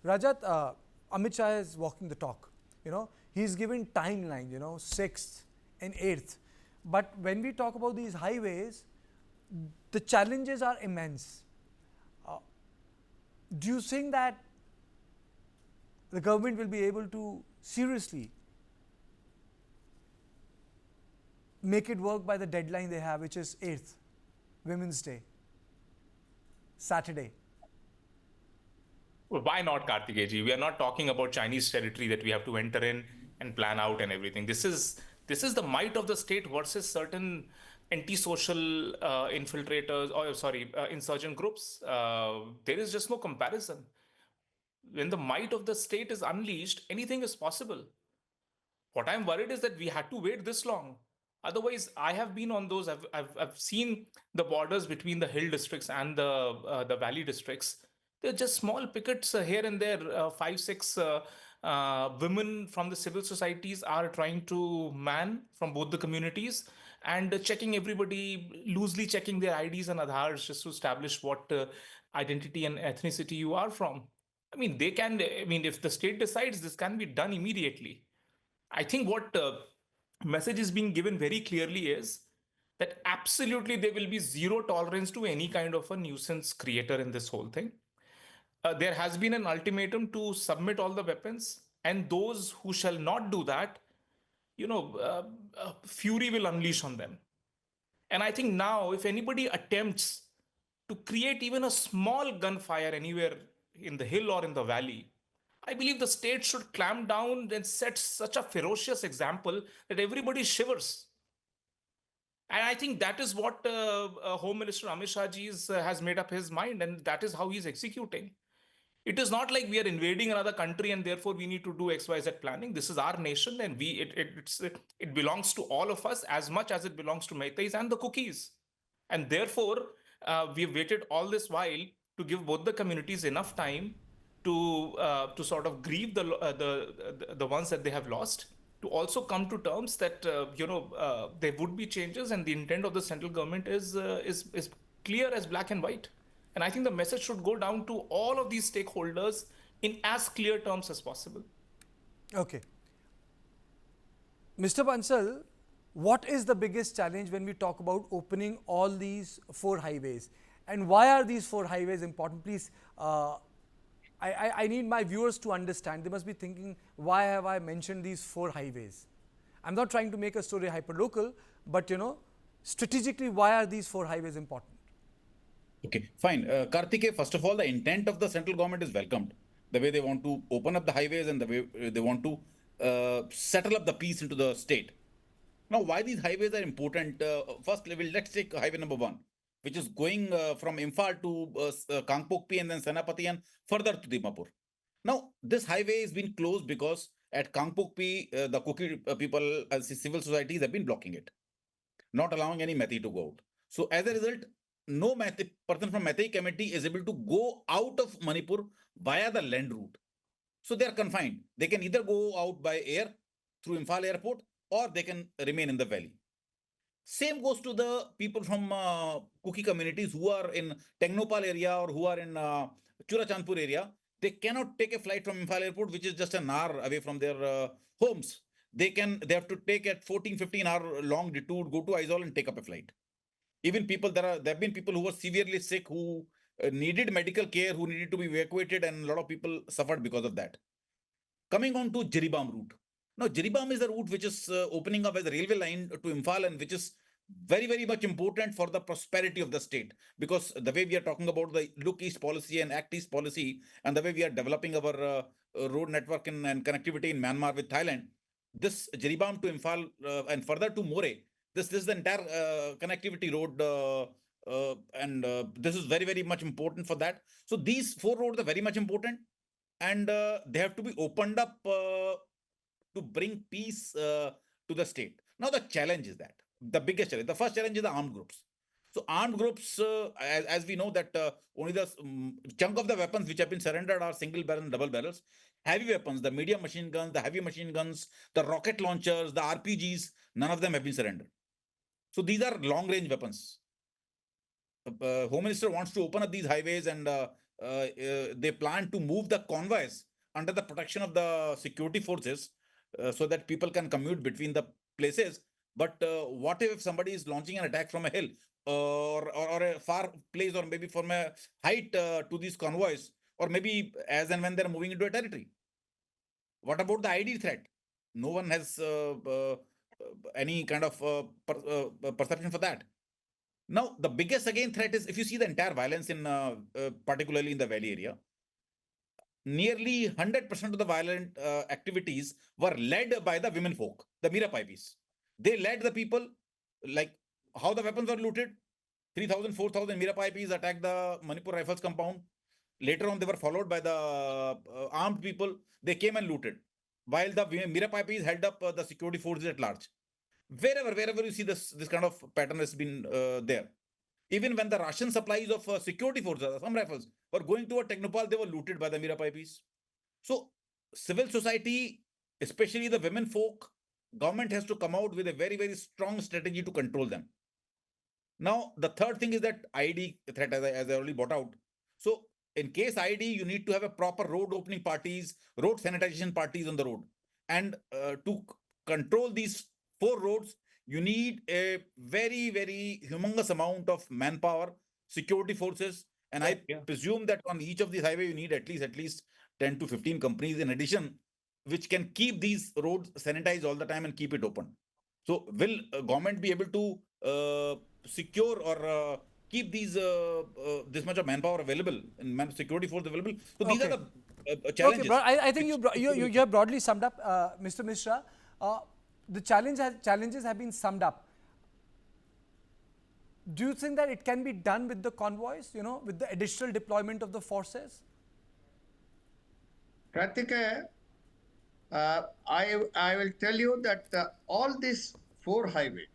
Rajat, Amit Shah is walking the talk. He's given timeline, 6th and 8th. But when we talk about these highways, the challenges are immense. Uh, do you think that the government will be able to seriously make it work by the deadline they have, which is 8th, Women's Day, Saturday? Well, why not, Kartikeji? We are not talking about Chinese territory that we have to enter in and plan out and everything. This is the might of the state versus certain anti-social infiltrators, or sorry, insurgent groups. There is just no comparison. When the might of the state is unleashed, anything is possible. What I'm worried is that we had to wait this long. Otherwise, I have been on those. I've seen the borders between the hill districts and the valley districts. They're just small pickets here and there. Five, six women from the civil societies are trying to man from both the communities and checking everybody, loosely checking their IDs and Aadhars just to establish what identity and ethnicity you are from. I mean, they can. I mean, if the state decides, this can be done immediately. I think what message is being given very clearly is that absolutely there will be zero tolerance to any kind of a nuisance creator in this whole thing. There has been an ultimatum to submit all the weapons, and those who shall not do that, fury will unleash on them. And I think now, if anybody attempts to create even a small gunfire anywhere in the hill or in the valley, I believe the state should clamp down and set such a ferocious example that everybody shivers. And I think that is what Home Minister Amit Shah ji has made up his mind, and that is how he's executing. It is not like we are invading another country and therefore we need to do XYZ planning. This is our nation, and it belongs to all of us as much as it belongs to Meiteis and the Cookies. And therefore, we've waited all this while to give both the communities enough time to sort of grieve the ones that they have lost, to also come to terms that there would be changes, and the intent of the central government is clear as black and white. And I think the message should go down to all of these stakeholders in as clear terms as possible. Okay. Mr. Bansal, what is the biggest challenge when we talk about opening all these 4 highways? And why are these 4 highways important? Please, I need my viewers to understand. They must be thinking, why have I mentioned these 4 highways? I'm not trying to make a story hyper-local, but strategically, why are these 4 highways important? Okay, fine. Kartike, first of all, the intent of the central government is welcomed. The way they want to open up the highways and the way they want to settle up the peace into the state. Now, why these highways are important? First, let's take highway number 1, which is going from Imphal to Kangpokpi and then Senapati and further to Dimapur. Now, this highway has been closed because at Kangpokpi, the Kuki people, civil societies have been blocking it, not allowing any Meitei to go out. So as a result, no person from Meitei committee is able to go out of Manipur via the land route. So they are confined. They can either go out by air through Imphal airport, or they can remain in the valley. Same goes to the people from Kuki communities who are in Tengnopal area or who are in Churachandpur area. They cannot take a flight from Imphal airport, which is just an hour away from their homes. They have to take a 14-15 hour long detour, go to Aizawl and take up a flight. Even people, there have been people who were severely sick, who needed medical care, who needed to be evacuated, and a lot of people suffered because of that. Coming on to Jiribam route. Now, Jiribam is a route which is opening up as a railway line to Imphal, and which is very, very much important for the prosperity of the state. Because the way we are talking about the Look East policy and Act East policy, and the way we are developing our road network and connectivity in Myanmar with Thailand, this Jiribam to Imphal and further to More, this is the entire connectivity road, and this is very, very much important for that. So these 4 roads are very much important, and they have to be opened up to bring peace to the state. Now the challenge is that, the biggest challenge, the first challenge is the armed groups. So armed groups, as we know that only the chunk of the weapons which have been surrendered are single barrel and double barrels. Heavy weapons, the medium machine guns, the heavy machine guns, the rocket launchers, the RPGs, none of them have been surrendered. So these are long range weapons. Home Minister wants to open up these highways and they plan to move the convoys under the protection of the security forces so that people can commute between the places. But what if somebody is launching an attack from a hill or a far place, or maybe from a height to these convoys, or maybe as and when they're moving into a territory? What about the ID threat? No one has any kind of perception for that. Now, the biggest again threat is, if you see the entire violence in, particularly in the valley area, nearly 100% of the violent activities were led by the women folk, the Mira Pipes. They led the people, like how the weapons were looted. 3,000, 4,000 Mira Pipes attacked the Manipur Rifles compound. Later on, they were followed by the armed people. They came and looted, while the Mira Pipes held up the security forces at large. Wherever you see this kind of pattern has been there. Even when the ration supplies of security forces, some rifles, were going toward Technopal, they were looted by the Mira Pipes. So, civil society, especially the women folk, government has to come out with a very, very strong strategy to control them. Now, the third thing is that ID threat, as I already brought out. So, in case ID, you need to have a proper road opening parties, road sanitization parties on the road. And to control these 4 roads, you need a very, very humongous amount of manpower, security forces. And I presume that on each of these highways, you need at least 10 to 15 companies in addition, which can keep these roads sanitized all the time and keep it open. So will government be able to secure or keep these this much of manpower available and security force available? So these are the challenges. Okay, I think you have broadly summed up, Mr. Mishra. The challenges have been summed up. Do you think that it can be done with the convoys, with the additional deployment of the forces? Karthikeya, I will tell you that all these 4 highways,